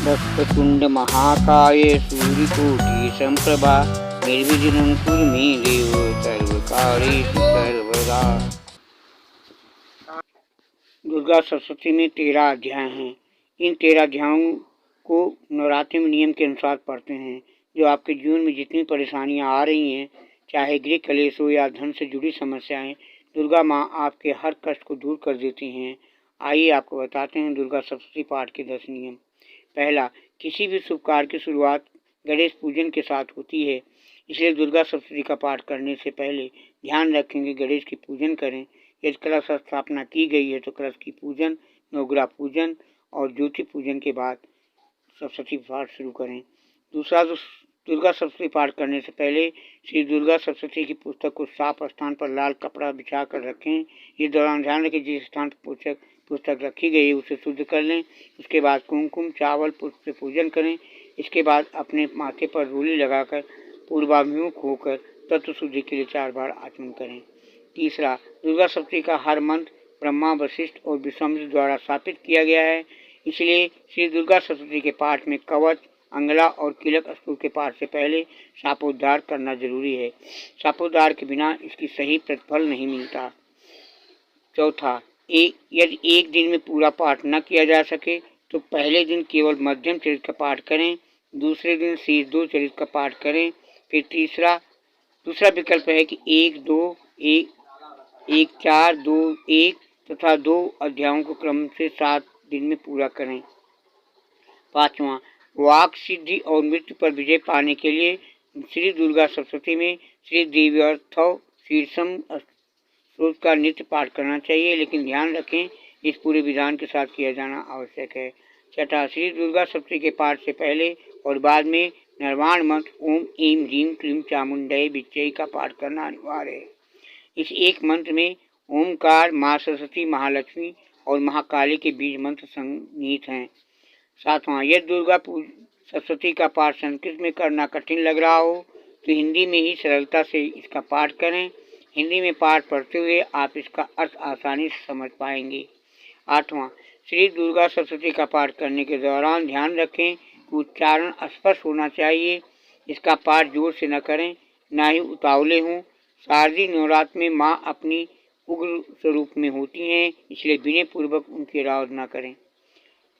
वक्रतुंड महाकाय सूर्यकोटि संप्रभा निर्विघ्नं कुरु मे देव सर्वकार्येषु सर्वदा। दुर्गा सप्तशती में 13 अध्याय हैं। इन 13 अध्यायों को नवरात्रि में नियम के अनुसार पढ़ते हैं। जो आपके जीवन में जितनी परेशानियां आ रही हैं, चाहे गृह कलेश हो या धन से जुड़ी समस्याएं, दुर्गा माँ आपके हर कष्ट को दूर कर देती हैं। आइए आपको बताते हैं दुर्गा सप्तशती पाठ के 10 नियम। पहला, किसी भी शुभ कार्य की शुरुआत गणेश पूजन के साथ होती है, इसलिए दुर्गा सप्तशती का पाठ करने से पहले ध्यान रखेंगे गणेश की पूजन करें। यदि कलश स्थापना की गई है तो कलश की पूजन, नवग्रह पूजन और ज्योति पूजन के बाद सप्तशती पाठ शुरू करें। दूसरा, दुर्गा सप्तशती पाठ करने से पहले श्री दुर्गा सप्तशती की पुस्तक को साफ स्थान पर लाल कपड़ा बिछा कर रखें। इस दौरान ध्यान रखें जिस स्थान पर पुस्तक रखी गई है उसे शुद्ध कर लें। उसके बाद कुमकुम चावल पुष्प से पूजन करें। इसके बाद अपने माथे पर रूली लगाकर पूर्वाभिमुख होकर तत्व शुद्धि के लिए 4 बार आचमन करें। तीसरा, दुर्गा सप्तशती का हर मंत्र ब्रह्मा, वशिष्ठ और विश्वामित्र द्वारा स्थापित किया गया है, इसलिए श्री दुर्गा सप्तशती के पाठ में कवच, अंगला और कीलक स्तोत्र के पाठ से पहले शापोद्धार करना जरूरी है। शापोद्धार के बिना इसकी सही प्रतिफल नहीं मिलता। चौथा, यदि एक दिन में पूरा पाठ न किया जा सके तो पहले दिन केवल मध्यम चरित्र का पाठ करें, दूसरे दिन शीर्ष 2 चरित्र का पाठ करें। फिर दूसरा विकल्प है कि 1, 2, 1, 4, 2, 1 तथा 2 अध्यायों को क्रम से 7 दिन में पूरा करें। पांचवा, वाक सिद्धि और मृत्यु पर विजय पाने के लिए श्री दुर्गा सप्तशती में श्री देव्यर्थव शीर्षम स्त्रोत्र का नित्य पाठ करना चाहिए, लेकिन ध्यान रखें इस पूरे विधान के साथ किया जाना आवश्यक है। छठा, श्री दुर्गा सप्तशती के पाठ से पहले और बाद में निर्वाण मंत्र ओम ऐं ह्रीं क्लीं चामुंडै विच्चै का पाठ करना अनिवार्य है। इस एक मंत्र में ओमकार, माँ सरस्वती, महालक्ष्मी और महाकाली के बीज मंत्र संगीत हैं। सातवां, यदि दुर्गा सप्तशती का पाठ संस्कृत में करना कठिन लग रहा हो तो हिंदी में ही सरलता से इसका पाठ करें। हिंदी में पाठ पढ़ते हुए आप इसका अर्थ आसानी से समझ पाएंगे। आठवां, श्री दुर्गा सप्तशती का पाठ करने के दौरान ध्यान रखें कि उच्चारण स्पष्ट होना चाहिए। इसका पाठ जोर से न करें, न ही उतावले हों। शारदीय नवरात्र में माँ अपनी उग्र स्वरूप में होती हैं, इसलिए विनय पूर्वक उनकी आराधना करें।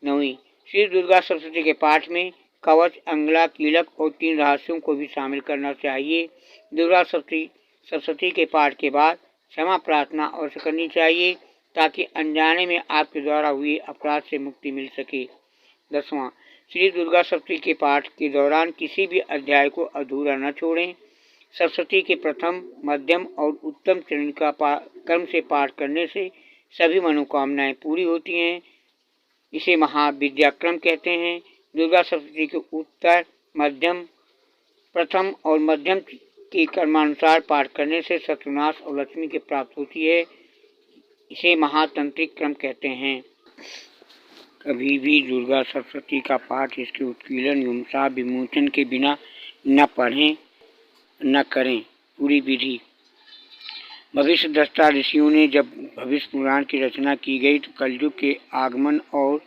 नवीं, श्री दुर्गा सप्तशती के पाठ में कवच, अंगला, कीलक और 3 रहस्यों को भी शामिल करना चाहिए। दुर्गा सप्तशती के पाठ के बाद क्षमा प्रार्थना अवश्य करनी चाहिए ताकि अनजाने में आपके द्वारा हुए अपराध से मुक्ति मिल सके। 10वां, श्री दुर्गा सप्तशती के पाठ के दौरान किसी भी अध्याय को अधूरा न छोड़ें। सप्तशती के प्रथम, मध्यम और उत्तम चरण का क्रम से पाठ करने से सभी मनोकामनाएं पूरी होती हैं। इसे महाविद्याक्रम कहते हैं। दुर्गा सप्तशती के उत्तर, मध्यम, प्रथम और मध्यम के क्रमानुसार पाठ करने से शत्रुनाश और लक्ष्मी की प्राप्ति होती है। इसे महातंत्रिक क्रम कहते हैं। कभी भी दुर्गा सप्तशती का पाठ इसके उत्कीर्णन एवं शाप विमोचन के बिना न पढ़ें न करें। पूरी विधि। भविष्य द्रष्टा ऋषियों ने जब भविष्य पुराण की रचना की गई तो कलयुग के आगमन और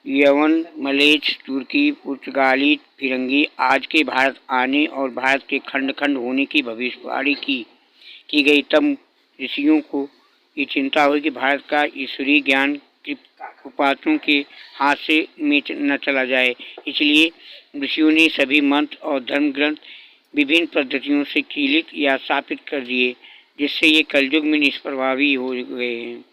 यवन, मलेच्छ, तुर्की, पुर्तगाली, फिरंगी आज के भारत आने और भारत के खंड खंड होने की भविष्यवाणी की गई। तब ऋषियों को ये चिंता हुई कि भारत का ईश्वरीय ज्ञान कुपात्रों के हाथ से में न चला जाए, इसलिए ऋषियों ने सभी मंत्र और धर्म ग्रंथ विभिन्न पद्धतियों से कीलित या स्थापित कर दिए, जिससे ये कलयुग में निष्प्रभावी हो गए हैं।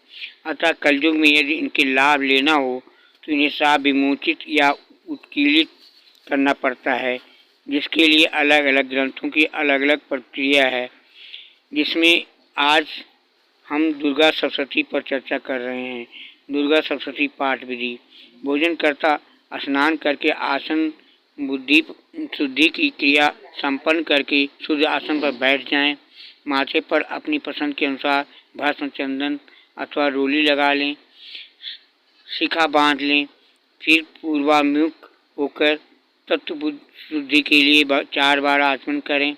अतः कलयुग में यदि इनके लाभ लेना हो तो इन्हें शाप विमोचित या उत्कीर्णित करना पड़ता है, जिसके लिए अलग अलग ग्रंथों की अलग अलग प्रक्रिया है, जिसमें आज हम दुर्गा सप्तशती पर चर्चा कर रहे हैं। दुर्गा सप्तशती पाठ विधि। भोजन करता स्नान करके आसन बुद्धि शुद्धि की क्रिया संपन्न करके शुद्ध आसन पर बैठ जाएं। माथे पर अपनी पसंद के अनुसार भस्म, चंदन अथवा रोली लगा लें, शिखा बांध लें। फिर पूर्वाभिमुख होकर तत्व शुद्धि के लिए 4 बार आचमन करें।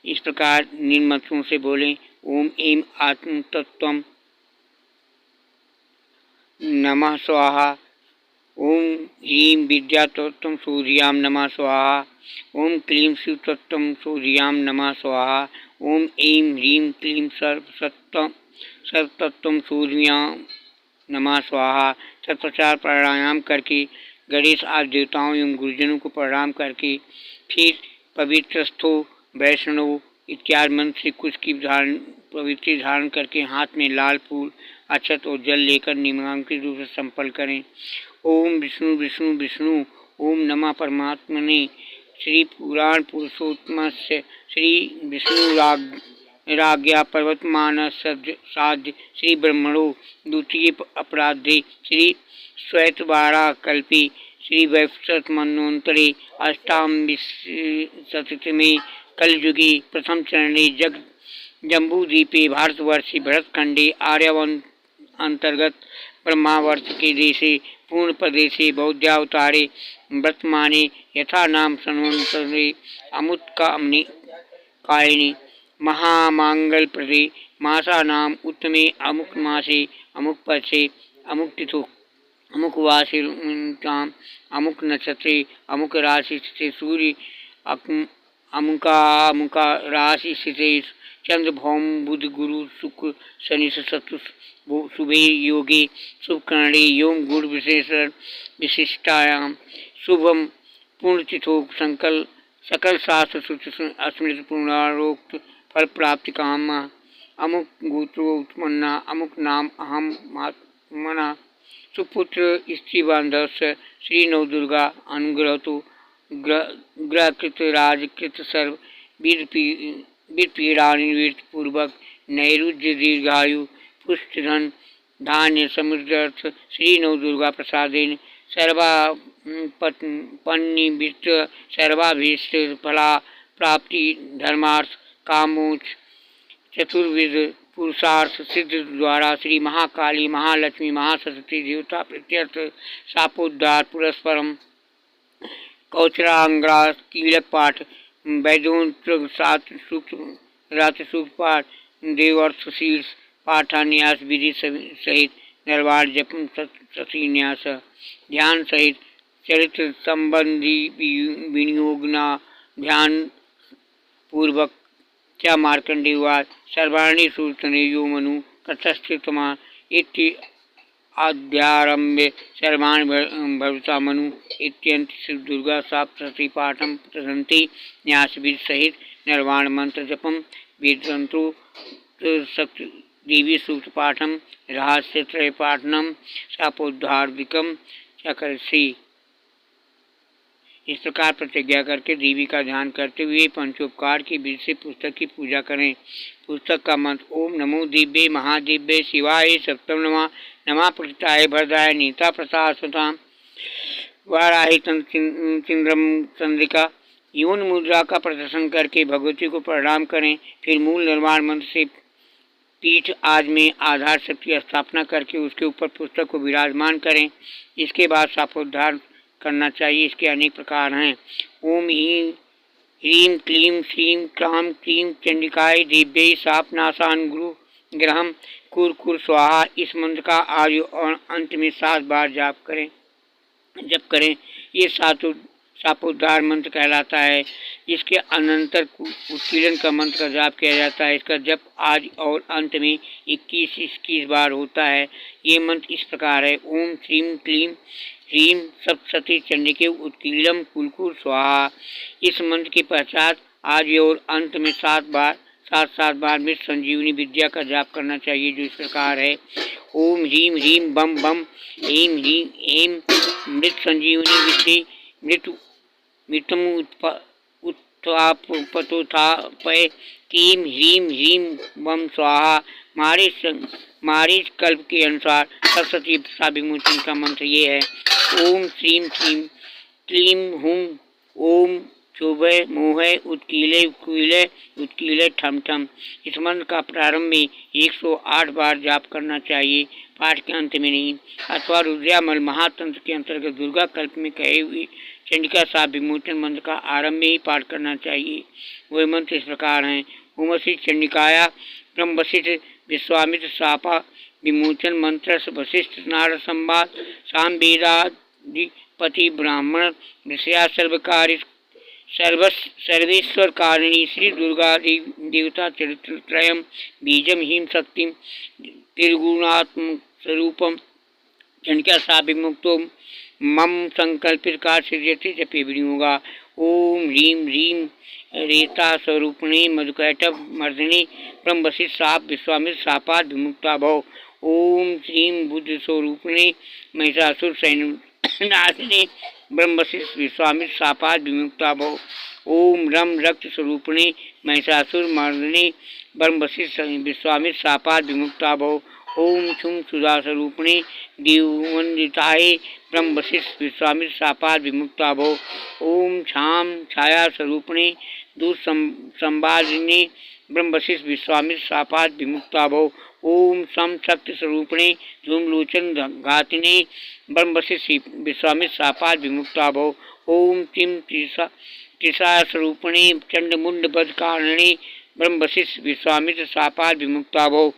इस प्रकार निम्न मंत्रों से बोलें: ओम ऐं आत्म तत्वम नमः स्वाहा, ओम ह्रीं विद्यातत्त्वं सूर्यां नमः स्वाहा। ओम क्लीं शिवतत्त्वं सूर्यां नमः स्वाहा। ओम ऐं ह्रीं क्लीं सर्वतत्त्वं सूर्यां नमः स्वाहा। तत्पश्चात प्राणायाम करके गणेश आदि देवताओं एवं गुरुजनों को प्रणाम करके फिर पवित्रस्थो वैष्णव इत्यादि मंत्र से कुछ की पवित्र धारण करके हाथ में लाल फूल अक्षत और जल लेकर नियमांकित रूप से संपन्न करें। ओम विष्णु विष्णु विष्णु। ओम नमः परमात्मने श्री पुराण पुरुषोत्तम श्री विष्णु राज्ञा पर्वतमान साध्य श्री ब्रह्मणो द्वितीय अपराधे श्री श्वेतवारा कल्पे श्री वैवस्वत मनोन्तरे अष्टाविंशतितमे कलयुगे प्रथम चरणे जम्बूद्वीपे भारतवर्षे भरतखंडे आर्यावत अंतर्गत ब्रह्मावर्त के देशे पूर्ण प्रदेशे बौद्धावतारे वर्तमाने यथा नाम संवत्सरे अमुत्कामनि कायिनि महामांगल प्रदे मासा नाम उत्तमे अमुक मासे अमुक पक्षे अमुक तिथो अमुक वासिताम अमुक नक्षत्रे अमुक राशि स्थिते सूर्य अमुका राशि स्थिते चंद्र भौम बुध गुरु शुक्र शनि सतु शुभे योगे शुभकर्णे योम गुण विशेषण विशिष्टायाम शुभम पूर्णतिथो सकल शास्त्र स्मृत पूर्णारोक्त फल प्राप्ति काम अमुक गोत्रो उत्पन्ना अमुक नाम अहम मना सुपुत्र स्त्री बांधव श्री नव दुर्गा अनुग्रह तो ग्रहकृत राजकृत सर्व वीर पीड़ा निवृत्त पूर्वक नैरुज्य दीर्घायु पुष्टधन धान्य समुद्रर्थ श्री नव दुर्गा प्रसादेन सर्वापन्निवृत्त सर्वाभीष्ट फला प्राप्ति धर्मार्थ कामोक्ष चतुर्विध पुरुषार्थ सिद्ध द्वारा श्री महाकाली महालक्ष्मी महासरस्वती देवता प्रत्यर्थ शापोद्धार पुरस्परम कौचरांग्रा कीलक पाठ वैदोंत्र सात सूक्त रात्र सूक्त पाठ देवर्थ शीर्ष पाठान्यास विधि सहित निर्वाण जपम सतीन्यास ध्यान सहित चरित्र संबंधी विनियोगना ध्यान पूर्वक क्या मार्कंडेयवाद सर्वाणी सूर्तने यो मनु कथस्थितमा इति आद्यारम्भे सर्वाणि भवता मनु इत्यंत श्री दुर्गा सप्तशती पाठम प्रसन्ति न्यास विधि सहित निर्वाण मंत्र जपम वेदतंत्रो शक्ति देवी सूक्त पाठम रहस्य त्रय पाठनम शापोद्धार्दिकम चकर्षि। इस प्रकार प्रतिज्ञा करके देवी का ध्यान करते हुए पंचोपकार की विधि से पुस्तक की पूजा करें। पुस्तक का मंत्र ओम नमो दिव्य महादिव्य शिवाय सप्तम नमः नमा प्रथिताय भरदाय नीता प्रसादताम वाराही चंद्रम चंद्रिका। यौन मुद्रा का प्रदर्शन करके भगवती को प्रणाम करें। फिर मूल निर्माण मंत्र से पीठ आज में आधार शक्ति स्थापना करके उसके ऊपर पुस्तक को विराजमान करें। इसके बाद शापोद्धार करना चाहिए। इसके अनेक प्रकार हैं। ओम ह्रीं क्लीं श्रीं क्रां क्रीं चंडिकाय दिव्यै शापनाशान गुरु ग्रहम कुर स्वाहा। इस मंत्र का आदि और अंत में 7 बार जप करें। ये शापोद्धार मंत्र कहलाता है। इसके अनंतर उत्पीड़न का मंत्र का जाप किया जाता है। इसका जप आज और अंत में 21 बार होता है। ये मंत्र इस प्रकार है। ओम श्रीं क्लीं ह्रीं सप्तशती चंडिके उत्कीलम कुलकुल स्वाहा। इस मंत्र के पश्चात आज और अंत में 7 बार मृत संजीवनी विद्या का जाप करना चाहिए, जो इस प्रकार है। ओम ह्रीं ह्रीं बम बम ऐं ह्रीं ऐं मृत संजीवनी विद्ये मृतम उत्थापय क्लीं ह्रीं ह्रीं बम स्वाहा। मारीच कल्प के अनुसार सरस्वती विमोचन का मंत्र ये है। ओम श्रीं श्रीं क्लीं हुं ओम शोभय मोहय उत्कीले ठम ठम। इस मंत्र का प्रारंभ में 108 बार जाप करना चाहिए, पाठ के अंत में नहीं। अथवा रुद्रयामल महातंत्र के अंतर्गत दुर्गा कल्प में कहे हुए चंडिका शाप विमोचन मंत्र का आरंभ में ही पाठ करना चाहिए। वह मंत्र इस प्रकार हैं। उमसी चंडिकाया ब्रह्म वशिष्ठ विश्वामित्र शापा विमोचन मंत्र वशिष्ठ नारद संवाद साम वेदादि पति ब्राह्मण विषया सर्वेश्वर कारिणी श्री दुर्गा देवता चरित्र त्रयम् बीजम हीम शक्ति त्रिगुणात्म स्वरूपम जनका सा विमुक्तो मम संकल्पित कार सृजते जपे विनियोगा। ओम ह्रीं ह्रीं रेता स्वरूपिणे मधुकैटभ मर्दिनी ब्रह्म वशिष्ठ साप विश्वामित्र सापाद विमुक्ता भव। ओम श्रीं बुद्ध स्वरूपिणे महिषासुर सैन्यनाशिनी ब्रह्म वशिष्ठ विश्वामित्र सापाद विमुक्ता भव। ओम रम रक्त स्वरूपिणे महिषासुर मर्दिनी ब्रह्म वशिष्ठ विश्वामित्र सापाद विमुक्ता भव। ओम छुम सुधा स्वरूपिणे देववंदिताये ब्रह्म वशिष्ठ विश्वामित्र सापाद विमुक्ता भव। ओम छाम छाया स्वरूपिणे दूत संवादिनी ब्रह्म वशिष्ठ विश्वामित्र सापाद विमुक्ता भव। ओम सम शक्ति स्वरूपिणे धूमलोचन घातिने ब्रह्म वशिष्ठ विश्वामित्र सापाद विमुक्ता भव। ओम तिम त्रिषा स्वरूपिणे चंडमुंड बध कारिणे ब्रह्म वशिष्ठ विश्वामित्र सापाद विमुक्ता भव।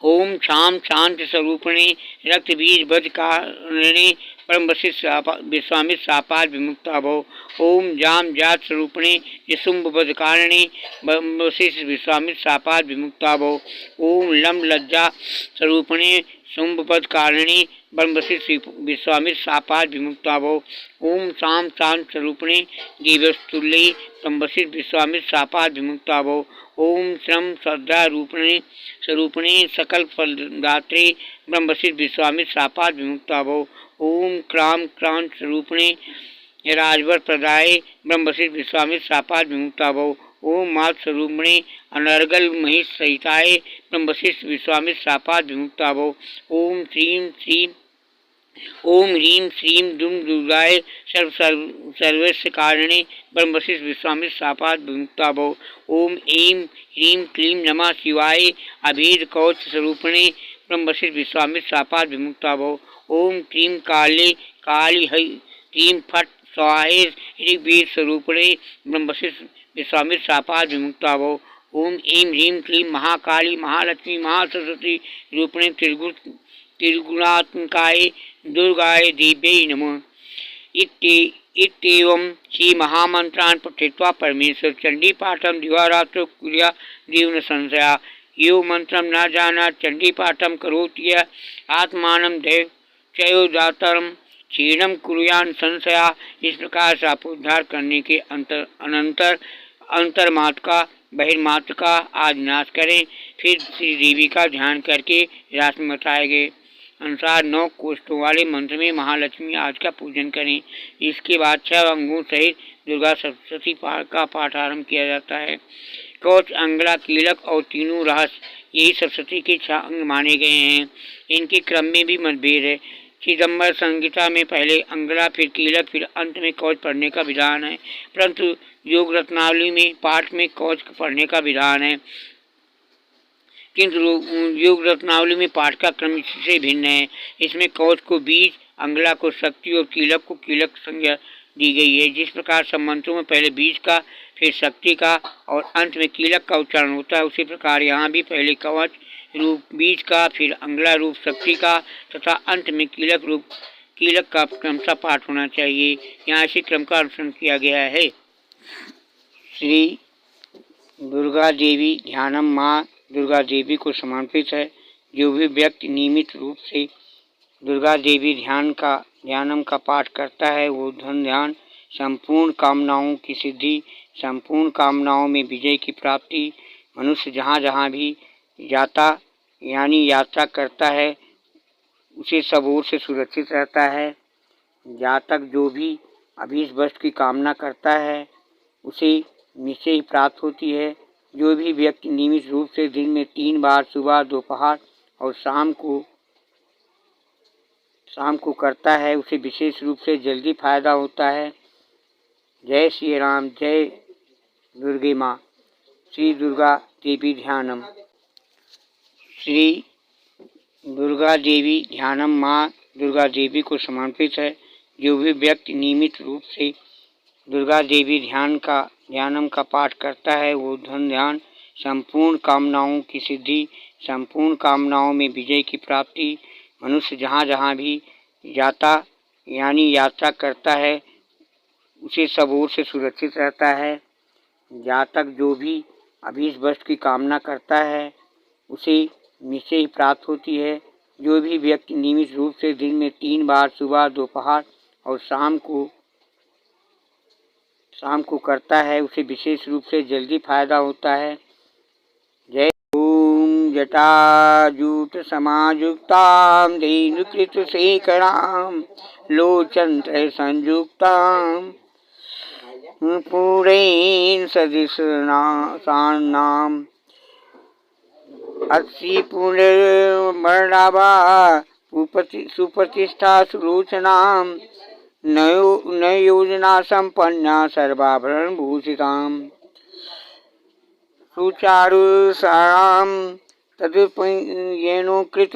ओम क्षाम शांत स्वरूपिणे रक्त बीज बध कारिणे ब्रह्म वशिष्ठ विश्वामित्र सापाद विमुक्ता भव। ओम जाम जात स्वरूपिणे निशुंभ बध कारिणे ब्रह्म वशिष्ठ विश्वामित्र सापाद विमुक्ता भव। ओम लम लज्जा स्वरूपिणे शुंभ बध कारिणे ब्रह्म वशिष्ठ विश्वामित्र सापाद विमुक्ता भव। ओम शाम शांत स्वरूपिणे देवस्तुल्ये ब्रह्म वशिष्ठ विश्वामित्र सापाद विमुक्ता भव। ओम श्रम श्रद्धा रूपिणे स्वरूपिणे सकल फलदात्रे ब्रह्म वशिष्ठ विश्वामित्र सापाद विमुक्ता भव। ओम क्राम क्रांत स्वरूपिणे राजवर प्रदाय ब्रह्म वशिष्ठ विश्वामित्र सापाद विमुक्ता भव। ओम मात स्वरूपिणे अनर्गल महिष सहिताय ब्रह्म वशिष्ठ विश्वामित्र सापाद विमुक्ता भव। ओम श्रीं श्रीं ओम ह्रीं श्रीं दुम दुर्गाय सर्वस्य कारिणे ब्रह्म वशिष्ठ विश्वामित्र सापाद विमुक्ता भव। ओम ऐं ह्रीं क्लीं नमः शिवाय अभेद कवच स्वरूपिणे ब्रह्म वशिष्ठ विश्वामित्र सापाद विमुक्ता भव। ओम क्लीं काले काली क्लीं फट स्वाहे ऋग्वेद स्वरूपिणे ब्रह्म वशिष्ठ विश्वामित्र सापाद विमुक्ता भव। ओम ऐं ह्रीं क्लीं महाकाली महालक्ष्मी महासरस्वती रूपिणे त्रिगुणात्मकाय दुर्गाय देव्यै नमः। इत्येवं श्री महामंत्रान् पठित्वा परमेश्वर चंडी पाठम दिवारात्रो कुर्या देव न संशया। यो मंत्रम न जानात् चंडी पाठम करोति यः आत्मानं दैवचयोदातरं क्षीणं कुर्यान् संशया। इस प्रकार सापोद्धार करने के अनंतर अंतर्मात्र का बहिर्मात्र का आज नाश करें। फिर श्री देवी का ध्यान करके रास में बताए गए अनुसार 9 कोष्ठों वाले मंत्र में महालक्ष्मी आज का पूजन करें। इसके बाद 6 अंगों सहित दुर्गा सप्तशती का पाठ आरम्भ किया जाता है। कवच अंगला कीलक और तीनों रहस्य यही सप्तशती के 6 अंग माने गए हैं। इनके क्रम में भी मतभेद है। चिदम्बर संहिता में पहले अंगला फिर कीलक फिर अंत में कवच पढ़ने का विधान है, परंतु योग रत्नावली में पाठ में कवच पढ़ने का विधान है। किंतु योग रत्नावली में पाठ का क्रम इससे भिन्न है। इसमें कवच को बीज, अंगला को शक्ति और कीलक को कीलक संज्ञा दी गई है। जिस प्रकार सब मंत्रों में पहले बीज का फिर शक्ति का और अंत में कीलक का उच्चारण होता है, उसी प्रकार यहाँ भी पहले कवच रूप बीज का फिर अंगला रूप शक्ति का तथा अंत में कीलक रूप कीलक का क्रमशः पाठ होना चाहिए। यहाँ इसी क्रम का अनुसरण किया गया है। श्री दुर्गा देवी ध्यानम माँ दुर्गा देवी को समर्पित है। जो भी व्यक्ति नियमित रूप से दुर्गा देवी ध्यानम का पाठ करता है वो धन ध्यान, संपूर्ण कामनाओं की सिद्धि, संपूर्ण कामनाओं में विजय की प्राप्ति, मनुष्य जहाँ जहाँ भी जाता यानी यात्रा करता है उसे सब ओर से सुरक्षित रहता है। जातक जो भी अभीष्ट वस्तु की कामना करता है उसे निश्चय ही प्राप्त होती है। जो भी व्यक्ति नियमित रूप से दिन में 3 बार सुबह, दोपहर और शाम को करता है उसे विशेष रूप से जल्दी फायदा होता है। जय श्री राम, जय दुर्गे माँ। श्री दुर्गा देवी ध्यानम। श्री दुर्गा देवी ध्यानम माँ दुर्गा देवी को समर्पित है। जो भी व्यक्ति नियमित रूप से दुर्गा देवी ध्यानम का पाठ करता है वो धन ध्यान, संपूर्ण कामनाओं की सिद्धि, संपूर्ण कामनाओं में विजय की प्राप्ति, मनुष्य जहाँ जहाँ भी जाता यानी यात्रा करता है उसे सब ओर से सुरक्षित रहता है। जातक जो भी अभीष्ट वस्तु की कामना करता है उसे निश्चय ही प्राप्त होती है। जो भी व्यक्ति नियमित रूप से दिन में 3 बार सुबह, दोपहर और शाम को करता है उसे विशेष रूप से जल्दी फायदा होता है। जय ओम जटाजूट समायुक्तां धेनुकृत शेखरां लोचनत्रय संयुक्तां पूरैः सदृशानाम् अक्षि पुनर्मर्णाभा सुप्रतिष्ठा सुलोचनां न योजना संपन्ना सर्वाभरण भूषिताम् सुचारुसारां तदुपयेनोकृत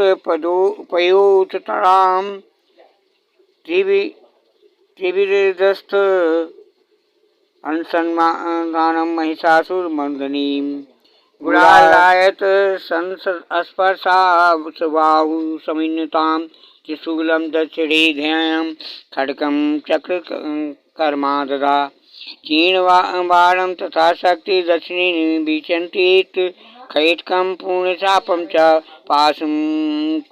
पयोतरां त्रिविरदस्थ अनुसन्मानं महिषासुरमर्दनीं गुणालायत संस्पर्शाबाहु समिन्नुतां त्रिशूलं दक्षिणे ध्यानं खड्गं चक्रकर्मा ददा क्षीणवाणं तथा शक्ति दक्षिणे विचन्तीत् खैटकं पूर्णचापं च पाशं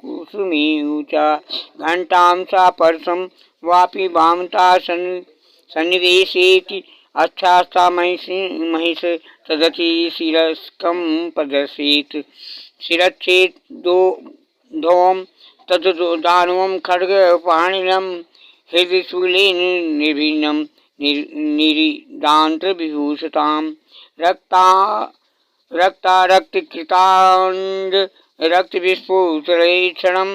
कुसुमीव च घण्टां सापर्शं वापि वामता सन्निवेशेति अच्छास्ता महिष तदति शिरस्कं प्रदर्शयेत् शिरच्छेदों तद्दानवं खड्गपाणिनं हृदयशूलेन निर्भिन्नं निरिदान्तविभूषतां रक्तारक्तकृताण्ड रक्तविस्फुटलेक्षणं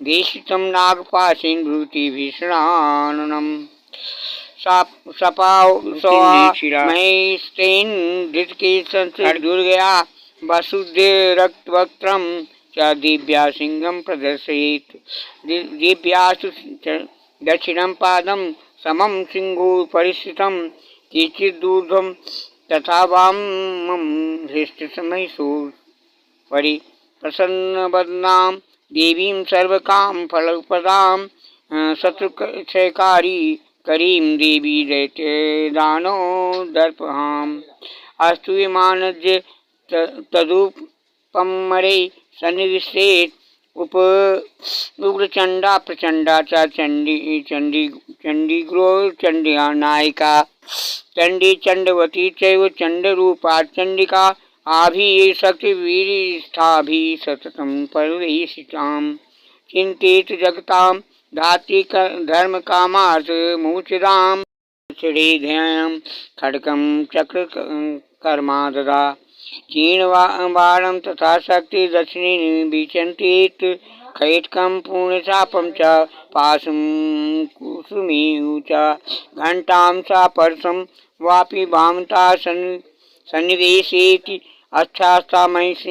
देशितं नागपाशेन भृतिभीषणाननम् महेस्तेन धृतकेशंसदुर्गया वसुद्य रक्तवक्त्रं च दिव्या सिंहं प्रदर्शयेत् दिव्यासु दक्षिणं पादं समं सिंहोपरिस्थितं केचिदूर्ध्वं तथा वामं हृष्टमहिषोपरि प्रसन्नवदनां देवीं सर्वकामफलप्रदां शत्रुक्षयकारी करीं देवी दैत्यदानो दर्पहाम् अस्तु विमानज्य तदुपमरे सन्निविष्टेत् उग्रचण्डा प्रचण्डा च चण्डीग्रोचण्ड्या नायिका चण्डी चण्डवती चैव चण्डरूपा चण्डिका आभिः शक्तिवीरिष्ठाभिः सततं परवेशितां चिन्तेत जगतां धात्री धर्म कामार्थ मोचदां दक्षिणे ध्यानं खड्गं चक्रकर्मा ददा क्षीणवाणं तथा शक्ति दक्षिणे विचन्तीत् खैटकं पूर्णचापं च पाशं कुसुमीव च घण्टां सापर्शं वापि वामता सन्निवेशेति अच्छास्ता महिष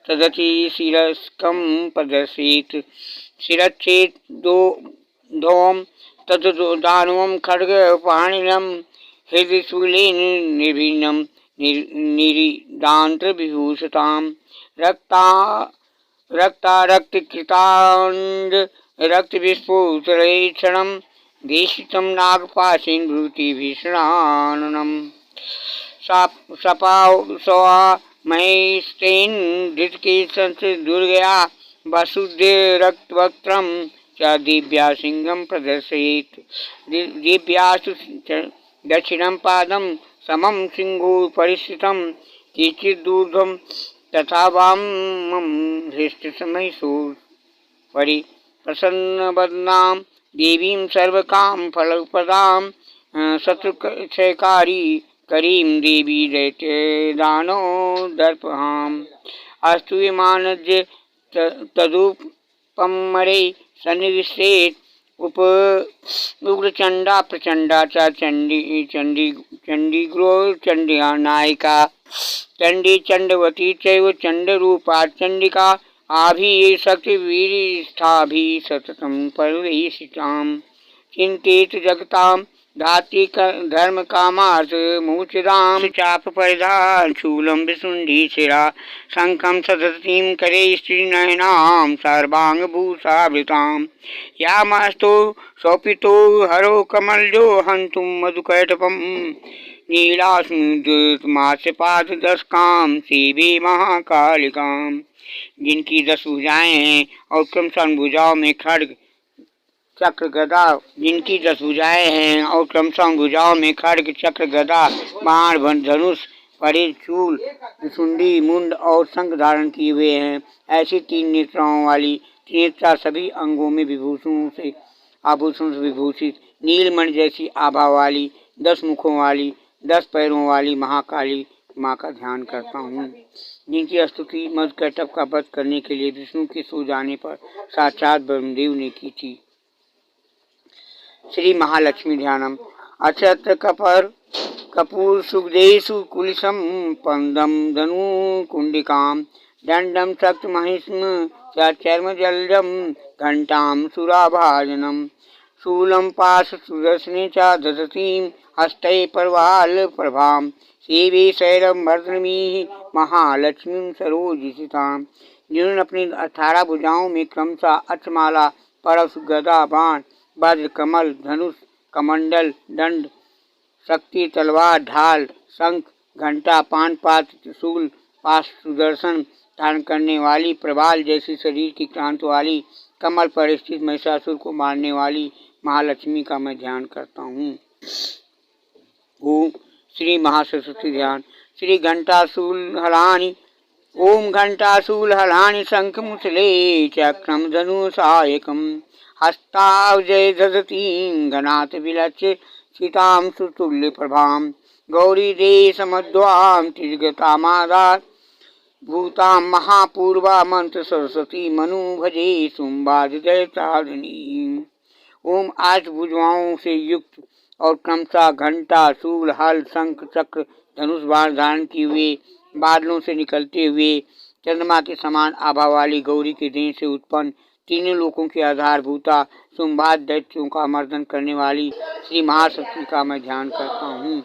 तदति शिरस्कं प्रदर्शयेत् शिरच्छेदों तद्दानवं खड्गपाणिनं हृदयशूलेन निर्भिन्नं निरिदान्तविभूषतां रक्तारक्तकृताण्ड रक्तविस्फुटलेक्षणं देशितं नागपाशेन भृतिभीषणाननम् महेस्तेन धृतकेशंसदुर्गया वसुद्य रक्तवक्त्रं च दिव्या सिंहं प्रदर्शयेत् दिव्यासु दक्षिणं पादं समं सिंहोपरिस्थितं केचिदूर्ध्वं तथा वामं हृष्टमहिषोपरि प्रसन्नवदनां देवीं सर्वकामफलप्रदां शत्रुक्षयकारी करीं देवी दैत्यदानो दर्पहाम् अस्तु विमानज्य तदुपमरे सन्निविष्टेत् उग्रचण्डा प्रचण्डा च चण्डीग्रोचण्ड्या नायिका चण्डी चण्डवती चैव चण्डरूपा चण्डिका आभिः शक्तिवीरिष्ठाभिः सततं परवेशितां चिन्तेत जगतां धात्री धर्म कामार्थ मूर्तिदाम चाप परिधान शूलम विशुंडी शिरा शंखम सदतीम करे स्त्री नयनाम सर्वांग भूषावृताम यामस्तो शोपितो हरो कमल जो हंतुम मधुकैटपम नीलास्माद दस काम सीवी महाकालिकाम। जिनकी 10 भुजाएं हैं और क्रमशः भुजाओं में खड्ग चक्र गदा जिनकी 10 भुजाएं हैं और क्रमशः भुजाओं में खड्ग चक्र गदा बाण धनुष परिध चूल सुंडी मुंड और शंख धारण किए हुए हैं। ऐसी 3 नेत्राओं वाली त्रिनेत्रा सभी अंगों में आभूषणों से विभूषित नीलमणि जैसी आभा वाली 10 मुखों वाली 10 पैरों वाली महाकाली माँ का ध्यान करता हूँ। जिनकी स्तुति मधुकैटभ का वध करने के लिए विष्णु के सो जाने पर साक्षात ब्रह्मदेव ने की थी। श्री महालक्ष्मी ध्यानम। अक्षत्र कपूर सुगदेशु कुलिशम पंदम धनु कुंडिकाम दंडम शक्त महिष्म चर्म जलजम घंटाम सुराभाजनम शूलम पाश सुदर्शने च दधतीम हस्तये परवाल प्रभाम सेवे शैरम वर्धनमी महालक्ष्मी सरोजिताम। जिन्होंने अपनी 18 भुजाओं में क्रमशः अक्षमाला परश गदा बाण वज्र कमल धनुष कमंडल दंड शक्ति तलवार ढाल शंख घंटा पान पात्र त्रिशूल पाश सुदर्शन धारण करने वाली प्रबाल जैसी शरीर की क्रांत वाली कमल पर स्थित महिषासुर को मारने वाली महालक्ष्मी का मैं ध्यान करता हूँ। ओम श्री महासरस्वती ध्यान। श्री घंटाशूल हलानि ओम घंटाशूल हलानि शंख मुसले चक्रम धनु सहायकम हस्तावजय दधतीं गणात विलच्य सीतां सुतुल्य प्रभाम गौरी देशमध्वां तिर्गतामादात् भूतां महापूर्वा मंत्र सरस्वती मनु भजे सुम्बादिदैतादिनी। ओम 8 भुजाओं से युक्त और क्रमशः घंटा शूल हल शंख चक्र धनुष बाण धारण किए हुए बादलों से निकलते हुए चंद्रमा के समान आभा वाली गौरी के देह से उत्पन्न तीनों लोकों के आधारभूता सुम्बाद दैत्यों का मर्दन करने वाली श्री महाशक्ति का मैं ध्यान करता हूँ।